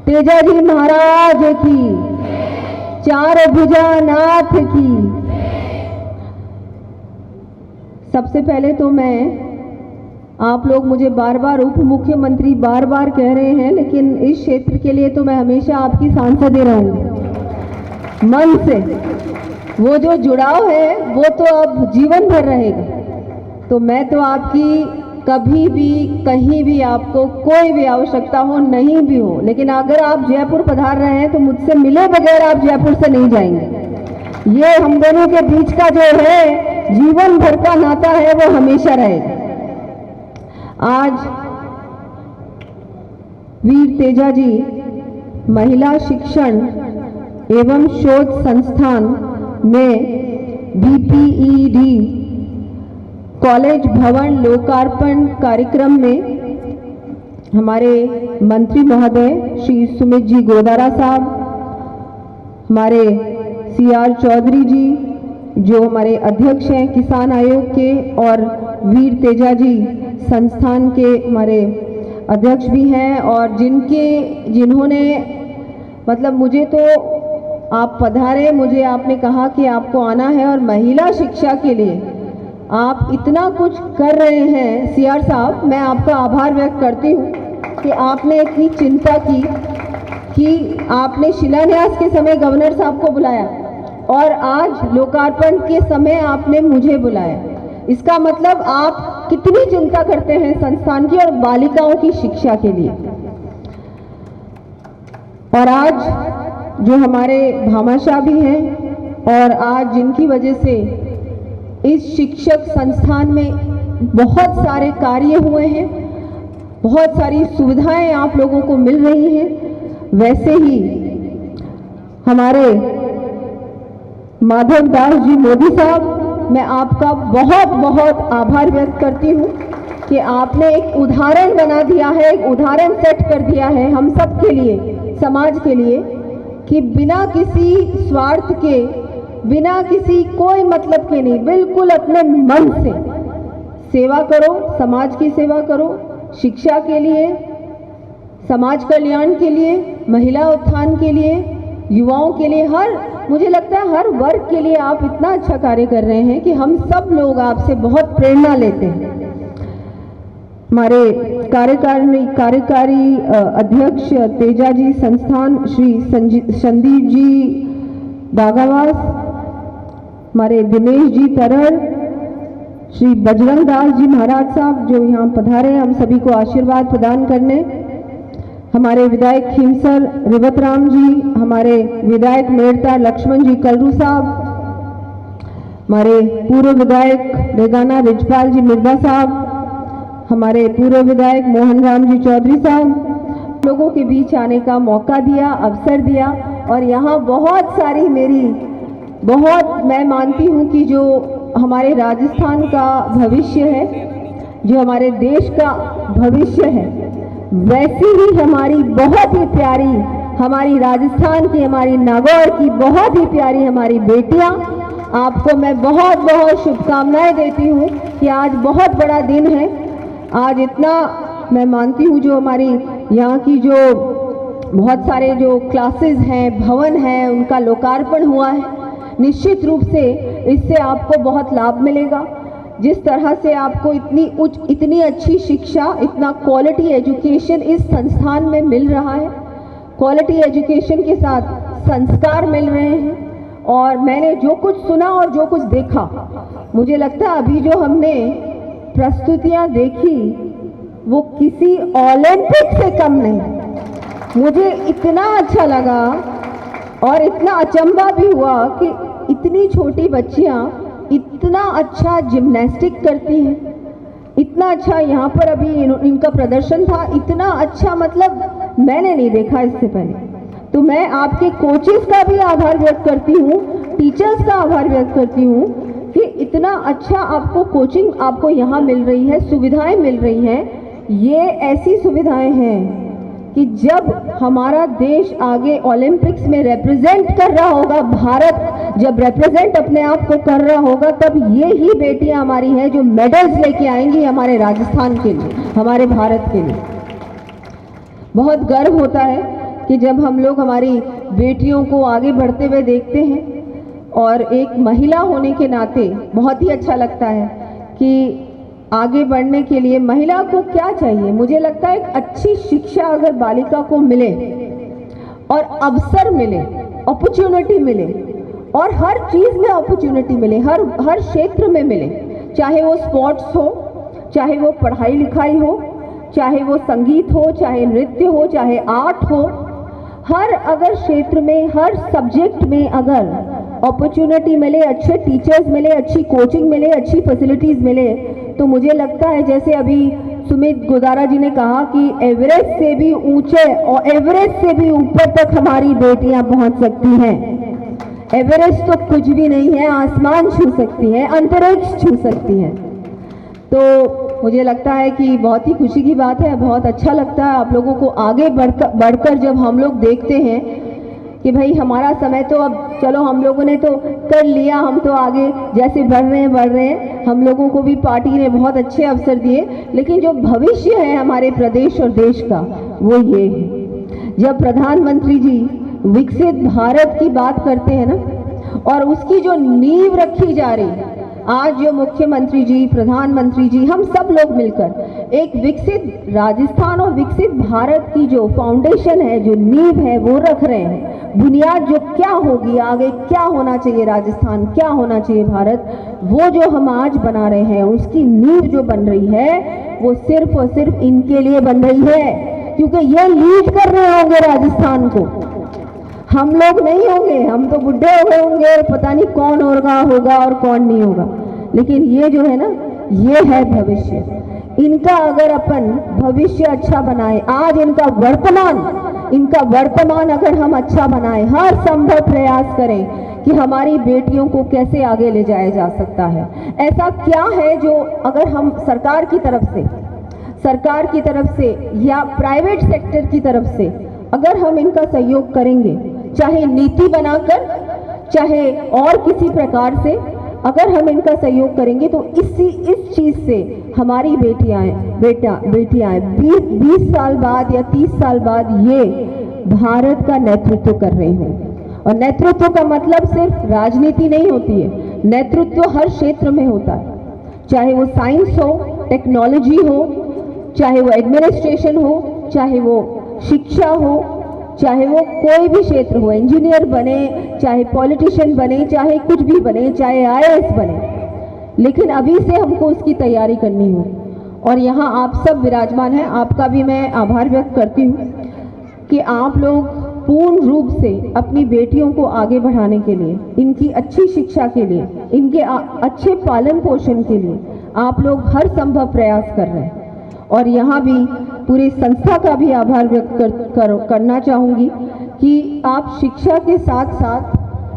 तेजाजी महाराज की, चार भुजानाथ की। सबसे पहले तो मैं, आप लोग मुझे बार बार उप मुख्यमंत्री बार बार कह रहे हैं, लेकिन इस क्षेत्र के लिए तो मैं हमेशा आपकी सांसद ही रहूंगी मन से। वो जो जुड़ाव है वो तो अब जीवन भर रहेगा। तो मैं तो आपकी कभी भी कहीं भी आपको कोई भी आवश्यकता हो नहीं भी हो, लेकिन अगर आप जयपुर पधार रहे हैं तो मुझसे मिले बगैर आप जयपुर से नहीं जाएंगे। ये हम दोनों के बीच का जो है जीवन भर का नाता है वो हमेशा रहेगा। आज वीर तेजाजी महिला शिक्षण एवं शोध संस्थान में बीपीईडी कॉलेज भवन लोकार्पण कार्यक्रम में हमारे मंत्री महोदय श्री सुमित जी गोदारा साहब, हमारे सीआर चौधरी जी जो हमारे अध्यक्ष हैं किसान आयोग के, और वीर तेजाजी संस्थान के हमारे अध्यक्ष भी हैं, और जिन्होंने मतलब मुझे तो आप पधारे, मुझे आपने कहा कि आपको आना है और महिला शिक्षा के लिए आप इतना कुछ कर रहे हैं। सीआर साहब, मैं आपका आभार व्यक्त करती हूँ कि आपने इतनी चिंता की कि आपने शिलान्यास के समय गवर्नर साहब को बुलाया और आज लोकार्पण के समय आपने मुझे बुलाया। इसका मतलब आप कितनी चिंता करते हैं संस्थान की और बालिकाओं की शिक्षा के लिए। और आज जो हमारे भामाशाह भी हैं और आज जिनकी वजह से इस शिक्षक संस्थान में बहुत सारे कार्य हुए हैं, बहुत सारी सुविधाएं आप लोगों को मिल रही हैं, वैसे ही हमारे माधव दास जी मोदी साहब, मैं आपका बहुत बहुत आभार व्यक्त करती हूँ कि आपने एक उदाहरण बना दिया है, एक उदाहरण सेट कर दिया है हम सब के लिए, समाज के लिए, कि बिना किसी स्वार्थ के, बिना किसी कोई मतलब के नहीं, बिल्कुल अपने मन से सेवा करो, समाज की सेवा करो, शिक्षा के लिए, समाज कल्याण के लिए, महिला उत्थान के लिए, युवाओं के लिए, मुझे लगता है हर वर्ग के लिए आप इतना अच्छा कार्य कर रहे हैं कि हम सब लोग आपसे बहुत प्रेरणा लेते हैं। हमारे कार्यकारी अध्यक्ष तेजाजी संस्थान श्री संदीप जी दागावास, हमारे दिनेश जी तरर, श्री बजरंग दास जी महाराज साहब जो यहाँ पधारे हम सभी को आशीर्वाद प्रदान करने, हमारे विधायक खीमसर रिवत राम जी, हमारे विधायक मेड़ता लक्ष्मण जी कलरू साहब, हमारे पूर्व विधायक रेगाना रिजपाल जी मिर्दा साहब, हमारे पूर्व विधायक मोहन राम जी चौधरी साहब, लोगों के बीच आने का मौका दिया, अवसर दिया। और यहाँ बहुत सारी मैं मानती हूँ कि जो हमारे राजस्थान का भविष्य है, जो हमारे देश का भविष्य है, वैसी ही हमारी बहुत ही प्यारी, हमारी राजस्थान की, हमारी नागौर की बहुत ही प्यारी हमारी बेटियां, आपको मैं बहुत बहुत शुभकामनाएं देती हूँ कि आज बहुत बड़ा दिन है। आज इतना मैं मानती हूँ जो हमारी यहाँ की जो बहुत सारे जो क्लासेस हैं, भवन हैं, उनका लोकार्पण हुआ है। निश्चित रूप से इससे आपको बहुत लाभ मिलेगा। जिस तरह से आपको इतनी अच्छी शिक्षा, इतना क्वालिटी एजुकेशन इस संस्थान में मिल रहा है, क्वालिटी एजुकेशन के साथ संस्कार मिल रहे हैं। और मैंने जो कुछ सुना और जो कुछ देखा, मुझे लगता है अभी जो हमने प्रस्तुतियां देखी वो किसी ओलंपिक से कम नहीं। मुझे इतना अच्छा लगा और इतना अचंभा भी हुआ कि इतनी छोटी बच्चियां इतना अच्छा जिम्नास्टिक करती हैं, इतना अच्छा यहाँ पर अभी इनका प्रदर्शन था, इतना अच्छा मतलब मैंने नहीं देखा इससे पहले। तो मैं आपके कोचेस का भी आभार व्यक्त करती हूँ, टीचर्स का आभार व्यक्त करती हूँ कि इतना अच्छा आपको कोचिंग आपको यहाँ मिल रही है, सुविधाएं मिल रही हैं। ये ऐसी सुविधाएं हैं कि जब हमारा देश आगे ओलंपिक्स में रिप्रेजेंट कर रहा होगा, भारत जब रिप्रेजेंट अपने आप को कर रहा होगा, तब ये ही बेटियां हमारी हैं जो मेडल्स लेके आएंगी हमारे राजस्थान के लिए, हमारे भारत के लिए। बहुत गर्व होता है कि जब हम लोग हमारी बेटियों को आगे बढ़ते हुए देखते हैं, और एक महिला होने के नाते बहुत ही अच्छा लगता है कि आगे बढ़ने के लिए महिला को क्या चाहिए। मुझे लगता है एक अच्छी शिक्षा अगर बालिका को मिले और अवसर मिले, अपॉर्चुनिटी मिले, और हर चीज़ में अपॉर्चुनिटी मिले, हर क्षेत्र में मिले, चाहे वो स्पोर्ट्स हो, चाहे वो पढ़ाई लिखाई हो, चाहे वो संगीत हो, चाहे नृत्य हो, चाहे आर्ट हो, हर अगर क्षेत्र में, हर सब्जेक्ट में अगर अपॉर्चुनिटी मिले, अच्छे टीचर्स मिले, अच्छी कोचिंग मिले, अच्छी फैसिलिटीज़ मिले, तो मुझे लगता है जैसे अभी सुमित गोदारा जी ने कहा कि एवरेस्ट से भी ऊंचे और एवरेस्ट से भी ऊपर तक हमारी बेटियां पहुंच सकती हैं। एवरेस्ट तो कुछ भी नहीं है, आसमान छू सकती हैं, अंतरिक्ष छू सकती हैं। तो मुझे लगता है कि बहुत ही खुशी की बात है, बहुत अच्छा लगता है आप लोगों को आगे बढ़कर जब हम लोग देखते हैं कि भाई हमारा समय तो अब चलो हम लोगों ने तो कर लिया, हम तो आगे जैसे बढ़ रहे हैं, हम लोगों को भी पार्टी ने बहुत अच्छे अवसर दिए, लेकिन जो भविष्य है हमारे प्रदेश और देश का वो ये है। जब प्रधानमंत्री जी विकसित भारत की बात करते हैं ना, और उसकी जो नींव रखी जा रही, आज जो मुख्यमंत्री जी, प्रधानमंत्री जी, हम सब लोग मिलकर एक विकसित राजस्थान और विकसित भारत की जो फाउंडेशन है, जो नींव है, वो रख रहे हैं। बुनियाद जो क्या होगी आगे, क्या होना चाहिए राजस्थान, क्या होना चाहिए भारत, वो जो हम आज बना रहे हैं, उसकी नींव जो बन रही है वो सिर्फ और सिर्फ इनके लिए बन रही है, क्योंकि ये लीड कर रहे होंगे राजस्थान को, हम लोग नहीं होंगे। हम तो बुढ़े हो गए होंगे, पता नहीं कौन होगा और कौन नहीं होगा, लेकिन ये जो है ना, ये है भविष्य। इनका अगर अपन भविष्य अच्छा बनाए, आज इनका वर्तमान अगर हम अच्छा बनाए, हर संभव प्रयास करें कि हमारी बेटियों को कैसे आगे ले जाया जा सकता है। ऐसा क्या है जो अगर हम सरकार की तरफ से या प्राइवेट सेक्टर की तरफ से अगर हम इनका सहयोग करेंगे, चाहे नीति बनाकर, चाहे और किसी प्रकार से अगर हम इनका सहयोग करेंगे, तो इस चीज़ से हमारी बेटियां 20 साल बाद या 30 साल बाद ये भारत का नेतृत्व कर रही हों। और नेतृत्व का मतलब सिर्फ राजनीति नहीं होती है, नेतृत्व हर क्षेत्र में होता है, चाहे वो साइंस हो, टेक्नोलॉजी हो, चाहे वो एडमिनिस्ट्रेशन हो, चाहे वो शिक्षा हो, चाहे वो कोई भी क्षेत्र हो, इंजीनियर बने, चाहे पॉलिटिशियन बने, चाहे कुछ भी बने, चाहे IAS बने, लेकिन अभी से हमको उसकी तैयारी करनी हो। और यहाँ आप सब विराजमान हैं, आपका भी मैं आभार व्यक्त करती हूँ कि आप लोग पूर्ण रूप से अपनी बेटियों को आगे बढ़ाने के लिए, इनकी अच्छी शिक्षा के लिए, इनके अच्छे पालन पोषण के लिए आप लोग हर संभव प्रयास कर रहे हैं। और यहाँ भी पूरी संस्था का भी आभार व्यक्त करना चाहूँगी कि आप शिक्षा के साथ साथ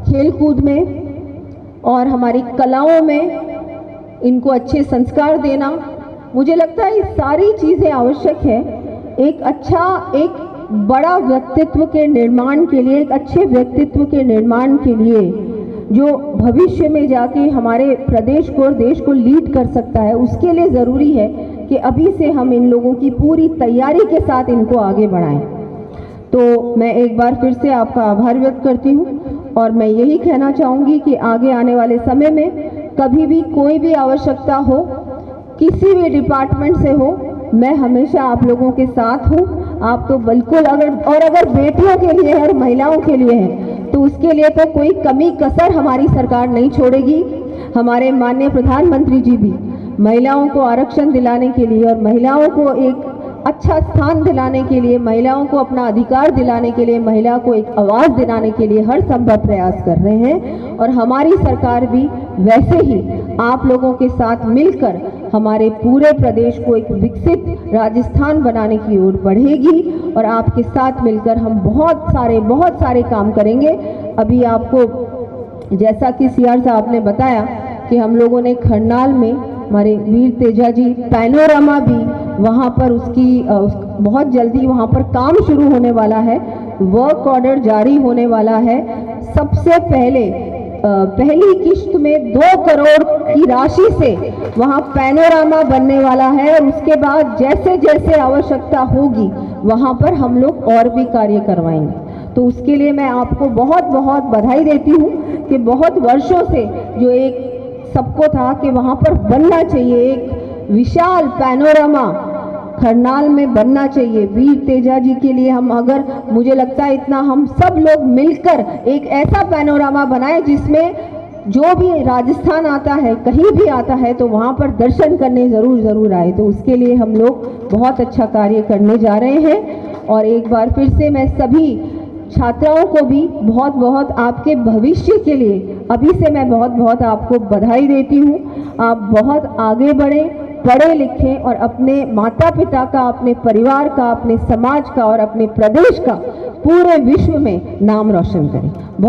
खेलकूद में और हमारी कलाओं में इनको अच्छे संस्कार देना, मुझे लगता है ये सारी चीज़ें आवश्यक है एक बड़ा व्यक्तित्व के निर्माण के लिए, एक अच्छे व्यक्तित्व के निर्माण के लिए, जो भविष्य में जाके हमारे प्रदेश को और देश को लीड कर सकता है। उसके लिए ज़रूरी है कि अभी से हम इन लोगों की पूरी तैयारी के साथ इनको आगे बढ़ाएं। तो मैं एक बार फिर से आपका आभार व्यक्त करती हूँ और मैं यही कहना चाहूँगी कि आगे आने वाले समय में कभी भी कोई भी आवश्यकता हो, किसी भी डिपार्टमेंट से हो, मैं हमेशा आप लोगों के साथ हूँ। आप तो बिल्कुल अगर बेटियों के लिए और महिलाओं के लिए है तो उसके लिए तो कोई कमी कसर हमारी सरकार नहीं छोड़ेगी। हमारे माननीय प्रधानमंत्री जी भी महिलाओं को आरक्षण दिलाने के लिए और महिलाओं को एक अच्छा स्थान दिलाने के लिए, महिलाओं को अपना अधिकार दिलाने के लिए, महिला को एक आवाज़ दिलाने के लिए हर संभव प्रयास कर रहे हैं। और हमारी सरकार भी वैसे ही आप लोगों के साथ मिलकर हमारे पूरे प्रदेश को एक विकसित राजस्थान बनाने की ओर बढ़ेगी और आपके साथ मिलकर हम बहुत सारे काम करेंगे। अभी आपको जैसा कि CR साहब ने बताया कि हम लोगों ने खरनाल में हमारे वीर तेजा जी पैनोरामा भी वहाँ पर बहुत जल्दी वहाँ पर काम शुरू होने वाला है, वर्क ऑर्डर जारी होने वाला है। सबसे पहले पहली किश्त में 2 करोड़ की राशि से वहाँ पैनोरामा बनने वाला है और उसके बाद जैसे जैसे आवश्यकता होगी वहाँ पर हम लोग और भी कार्य करवाएंगे। तो उसके लिए मैं आपको बहुत बहुत बधाई देती हूँ कि बहुत वर्षों से जो एक सबको था कि वहाँ पर बनना चाहिए, एक विशाल पैनोरामा खरनाल में बनना चाहिए। वीर तेजा जी के लिए हम अगर, मुझे लगता है इतना हम सब लोग मिलकर एक ऐसा पैनोरामा बनाए जिसमें जो भी राजस्थान आता है, कहीं भी आता है, तो वहाँ पर दर्शन करने ज़रूर आए। तो उसके लिए हम लोग बहुत अच्छा कार्य करने जा रहे हैं। और एक बार फिर से मैं सभी छात्राओं को भी बहुत बहुत आपके भविष्य के लिए अभी से मैं बहुत बहुत आपको बधाई देती हूँ। आप बहुत आगे बढ़ें, पढ़े लिखें और अपने माता पिता का, अपने परिवार का, अपने समाज का और अपने प्रदेश का पूरे विश्व में नाम रोशन करें।